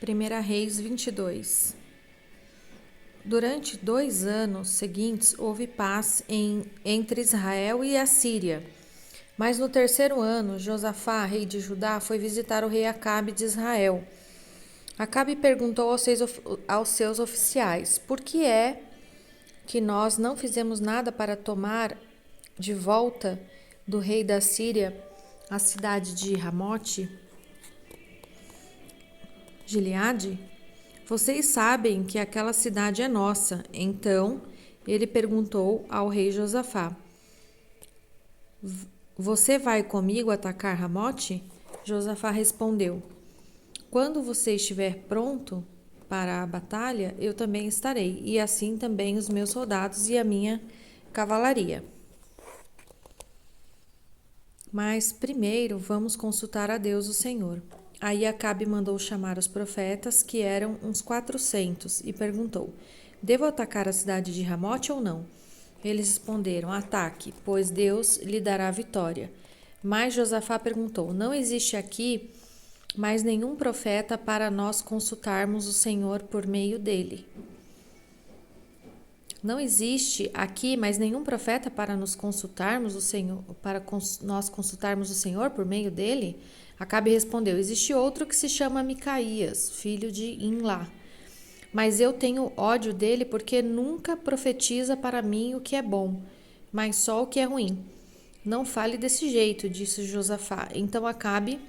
1 Reis 22. Durante 2 anos seguintes houve paz entre Israel e a Síria. Mas no 3º ano, Josafá, rei de Judá, foi visitar o rei Acabe de Israel. Acabe perguntou aos seus oficiais: por que é que nós não fizemos nada para tomar de volta do rei da Síria a cidade de Ramote Gileade? Vocês sabem que aquela cidade é nossa. Então ele perguntou ao rei Josafá: você vai comigo atacar Ramote? Josafá respondeu: quando você estiver pronto para a batalha, eu também estarei, e assim também os meus soldados e a minha cavalaria. Mas primeiro vamos consultar a Deus o Senhor. Aí Acabe mandou chamar os profetas, que eram uns 400, e perguntou: devo atacar a cidade de Ramote ou não? Eles responderam: ataque, pois Deus lhe dará a vitória. Mas Josafá perguntou: não existe aqui mais nenhum profeta para nós consultarmos o Senhor por meio dele? Não existe aqui mais nenhum profeta para nos consultarmos o Senhor, nós consultarmos o Senhor por meio dele? Acabe respondeu: existe outro que se chama Micaías, filho de Imlá. Mas eu tenho ódio dele porque nunca profetiza para mim o que é bom, mas só o que é ruim. Não fale desse jeito, disse Josafá. Então Acabe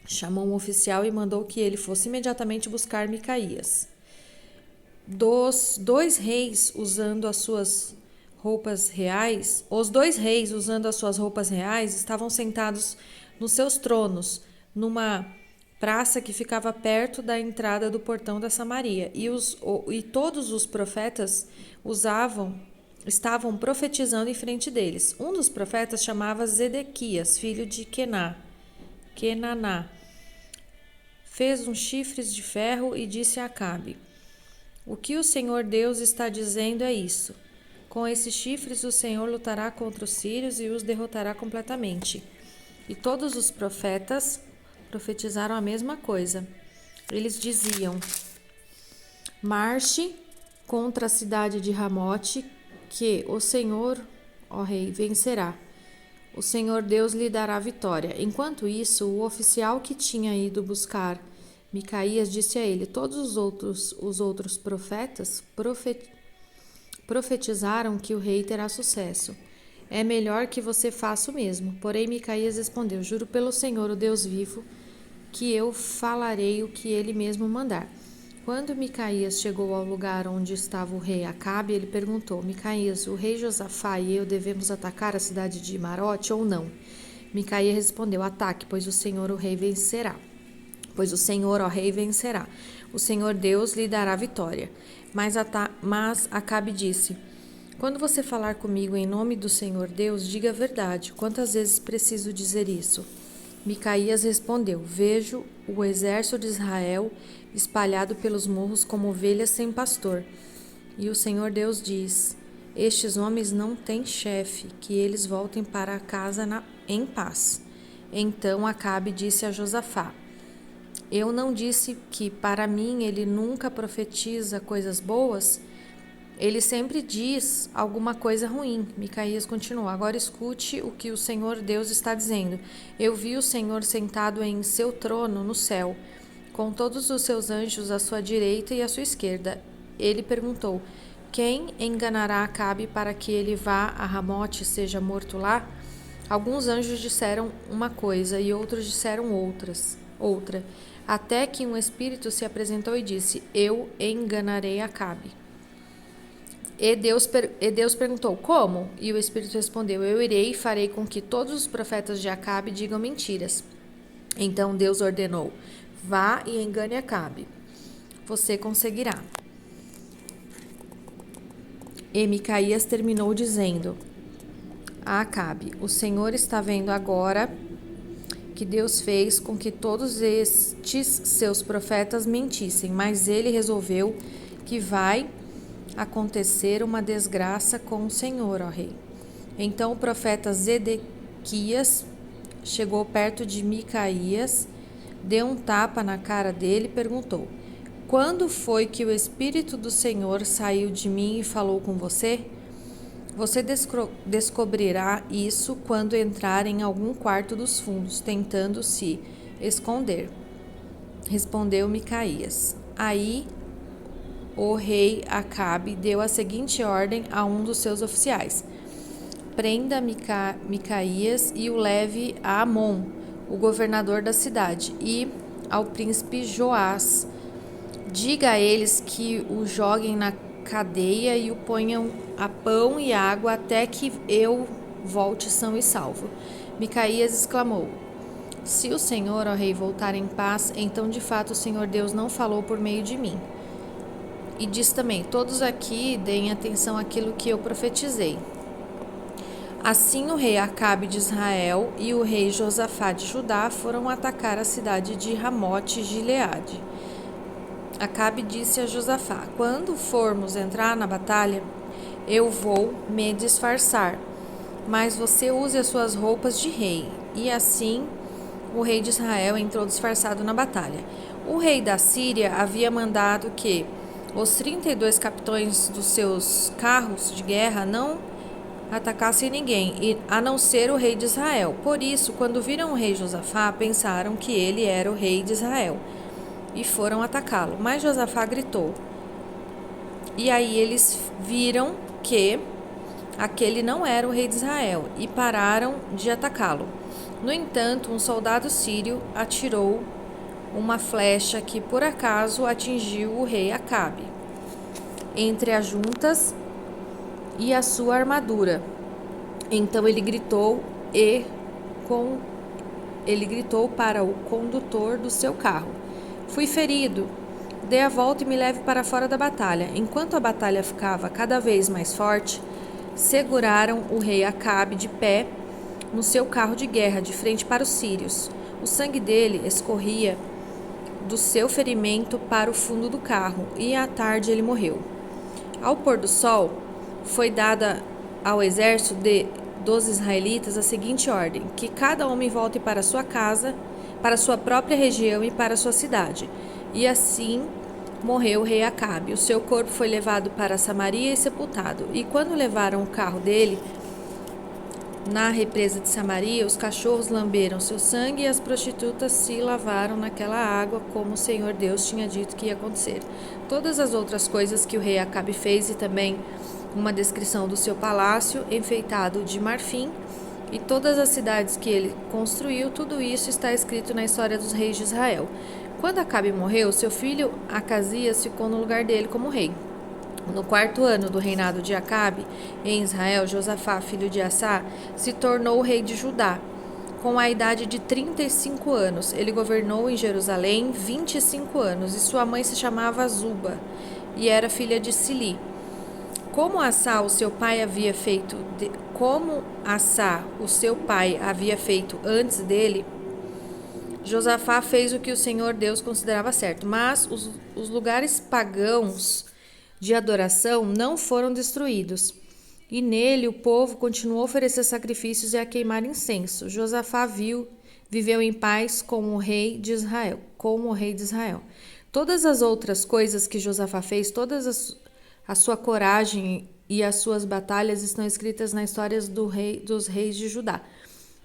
chamou um oficial e mandou que ele fosse imediatamente buscar Micaías. Os dois reis usando as suas roupas reais, estavam sentados nos seus tronos, numa praça que ficava perto da entrada do portão da Samaria, e todos os profetas estavam profetizando em frente deles. Um dos profetas chamava Zedequias, filho de Kenaná. Fez uns chifres de ferro e disse a Acabe: o que o Senhor Deus está dizendo é isso: com esses chifres o Senhor lutará contra os sírios e os derrotará completamente. E todos os profetas profetizaram a mesma coisa. Eles diziam: marche contra a cidade de Ramote, que o Senhor, ó rei, vencerá. O Senhor Deus lhe dará vitória. Enquanto isso, o oficial que tinha ido buscar Micaías disse a ele: todos os outros profetas profetizaram que o rei terá sucesso. É melhor que você faça o mesmo. Porém, Micaías respondeu: juro pelo Senhor, o Deus vivo, que eu falarei o que ele mesmo mandar. Quando Micaías chegou ao lugar onde estava o rei Acabe, ele perguntou: Micaías, o rei Josafá e eu devemos atacar a cidade de Marote ou não? Micaías respondeu: ataque, pois o Senhor, ó rei, vencerá. O Senhor Deus lhe dará vitória. Mas Acabe disse: quando você falar comigo em nome do Senhor Deus, diga a verdade. Quantas vezes preciso dizer isso? Micaías respondeu: vejo o exército de Israel espalhado pelos morros como ovelhas sem pastor. E o Senhor Deus diz: estes homens não têm chefe, que eles voltem para casa em paz. Então Acabe disse a Josafá: eu não disse que para mim ele nunca profetiza coisas boas? Ele sempre diz alguma coisa ruim. Micaías continuou: agora escute o que o Senhor Deus está dizendo. Eu vi o Senhor sentado em seu trono no céu, com todos os seus anjos à sua direita e à sua esquerda. Ele perguntou: quem enganará Acabe para que ele vá a Ramote e seja morto lá? Alguns anjos disseram uma coisa e outros disseram outra, até que um espírito se apresentou e disse: eu enganarei Acabe. E Deus perguntou: como? E o espírito respondeu: eu irei e farei com que todos os profetas de Acabe digam mentiras. Então Deus ordenou: vá e engane Acabe. Você conseguirá. E Micaías terminou dizendo a Acabe: o Senhor está vendo agora que Deus fez com que todos estes seus profetas mentissem, mas ele resolveu que vai acontecer uma desgraça com o Senhor, ó rei. Então o profeta Zedequias chegou perto de Micaías deu um tapa na cara dele e perguntou: Quando foi que o Espírito do Senhor saiu de mim e falou com você? Você descobrirá isso quando entrar em algum quarto dos fundos, tentando se esconder. Respondeu Micaías. Aí o rei Acabe deu a seguinte ordem a um dos seus oficiais: Prenda Micaías e o leve a Amon, o governador da cidade, e ao príncipe Joás. Diga a eles que o joguem na cadeia e o ponham a pão e água até que eu volte são e salvo. Micaías exclamou: Se o Senhor, ó rei, voltar em paz, então de fato o Senhor Deus não falou por meio de mim. E diz também: Todos aqui deem atenção àquilo que eu profetizei. Assim o rei Acabe de Israel e o rei Josafá de Judá foram atacar a cidade de Ramote Gileade. Acabe disse a Josafá: Quando formos entrar na batalha, eu vou me disfarçar, mas você use as suas roupas de rei. E assim o rei de Israel entrou disfarçado na batalha. O rei da Síria havia mandado que os 32 capitães dos seus carros de guerra não atacassem ninguém, a não ser o rei de Israel. Por isso, quando viram o rei Josafá, pensaram que ele era o rei de Israel e foram atacá-lo. Mas Josafá gritou. E aí eles viram que aquele não era o rei de Israel e pararam de atacá-lo. No entanto, um soldado sírio atirou uma flecha que por acaso atingiu o rei Acabe entre as juntas e a sua armadura. Então ele gritou para o condutor do seu carro: Fui ferido. Dê a volta e me leve para fora da batalha. Enquanto a batalha ficava cada vez mais forte, seguraram o rei Acabe de pé no seu carro de guerra, de frente para os sírios. O sangue dele escorria do seu ferimento para o fundo do carro, e à tarde ele morreu. Ao pôr do sol, foi dada ao exército dos israelitas a seguinte ordem: que cada homem volte para sua casa, para sua própria região e para sua cidade. E assim morreu o rei Acabe. O seu corpo foi levado para Samaria e sepultado. E quando levaram o carro dele na represa de Samaria, os cachorros lamberam seu sangue e as prostitutas se lavaram naquela água, como o Senhor Deus tinha dito que ia acontecer. Todas as outras coisas que o rei Acabe fez, e também uma descrição do seu palácio enfeitado de marfim e todas as cidades que ele construiu, tudo isso está escrito na história dos reis de Israel. Quando Acabe morreu, seu filho Acasias ficou no lugar dele como rei. No 4º ano do reinado de Acabe em Israel, Josafá, filho de Assá, se tornou rei de Judá. Com a idade de 35 anos, ele governou em Jerusalém 25 anos, e sua mãe se chamava Zuba e era filha de Sili. Como Assá, o seu pai havia feito antes dele, Josafá fez o que o Senhor Deus considerava certo, mas os lugares pagãos de adoração não foram destruídos, e nele o povo continuou a oferecer sacrifícios e a queimar incenso. Josafá viveu em paz como o rei de Israel. Todas as outras coisas que Josafá fez, a sua coragem e as suas batalhas estão escritas nas histórias dos reis de Judá.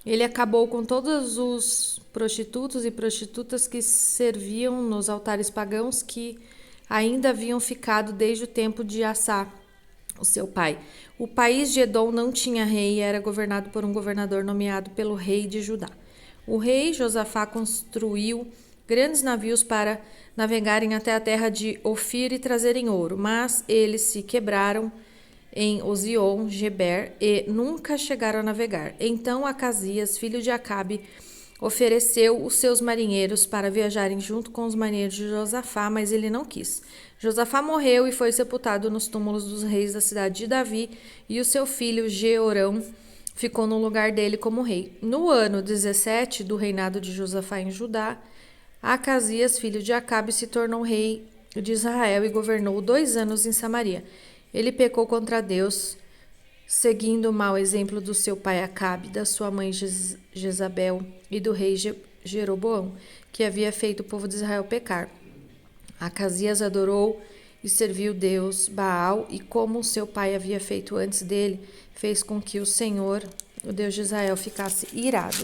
Ele acabou com todos os prostitutos e prostitutas que serviam nos altares pagãos que ainda haviam ficado desde o tempo de Assá, o seu pai. O país de Edom não tinha rei e era governado por um governador nomeado pelo rei de Judá. O rei Josafá construiu grandes navios para navegarem até a terra de Ofir e trazerem ouro, mas eles se quebraram em Ozion-Geber e nunca chegaram a navegar. Então Acasias, filho de Acabe, ofereceu os seus marinheiros para viajarem junto com os marinheiros de Josafá, mas ele não quis. Josafá morreu e foi sepultado nos túmulos dos reis da cidade de Davi, e o seu filho Jeorão ficou no lugar dele como rei. No ano 17 do reinado de Josafá em Judá, Acasias, filho de Acabe, se tornou rei de Israel e governou 2 anos em Samaria. Ele pecou contra Deus, seguindo o mau exemplo do seu pai Acabe, da sua mãe Jezabel e do rei Jeroboão, que havia feito o povo de Israel pecar. Acasias adorou e serviu Deus Baal, e como seu pai havia feito antes dele, fez com que o Senhor, o Deus de Israel, ficasse irado.